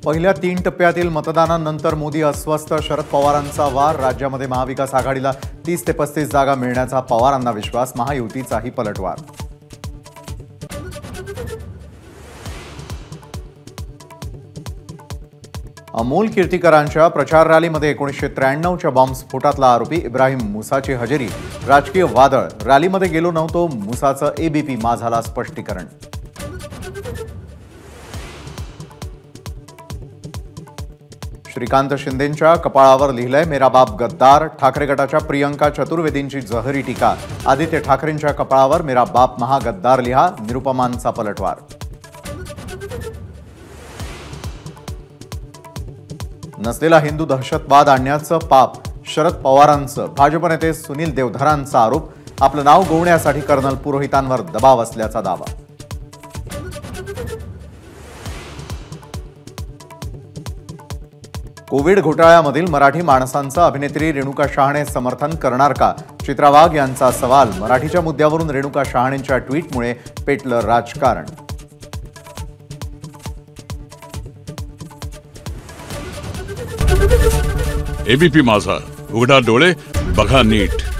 पहिल्या 3 टप्प्यातील मतदानानंतर मोदी अस्वस्थ, शरद पवारांचा वार. राज्यामध्ये महाविकास आघाडीला 30 ते 35 जागा मिळण्याचा पवारांना विश्वास. महायुतीचाही पलटवार. अमोल कीर्तीकरांच्या प्रचार रॅलीमध्ये 1993च्या बॉम्बस्फोटातला आरोपी इब्राहिम मुसाची हजेरी. राजकीय वादळ. रॅलीमध्ये गेलो नव्हतो, मुसाचं एबीपी माझाला स्पष्टीकरण. श्रीकांत शिंदेंच्या कपाळावर लिहिलंय मेरा बाप गद्दार. ठाकरे गटाच्या प्रियंका चतुर्वेदींची जहरी टीका. आदित्य ठाकरेंच्या कपाळावर मेरा बाप महागद्दार लिहा. निरुपमांचा पलटवार. नसलेला हिंदू दहशतवाद आणण्याचं पाप शरद पवारांचं. भाजप नेते सुनील देवधरांचा आरोप. आपलं नाव गोवण्यासाठी कर्नल पुरोहितांवर दबाव असल्याचा दावा. कोविड घोटाळ्यामधील मराठी माणसांचं अभिनेत्री रेणुका शहाणे समर्थन करणार का? चित्रा वाघ यांचा सवाल. मराठीच्या मुद्द्यावरून रेणुका शहाणेंच्या ट्विटमुळे पेटलं राजकारण. एबीपी माझा, उघडा डोळे बघा नीट.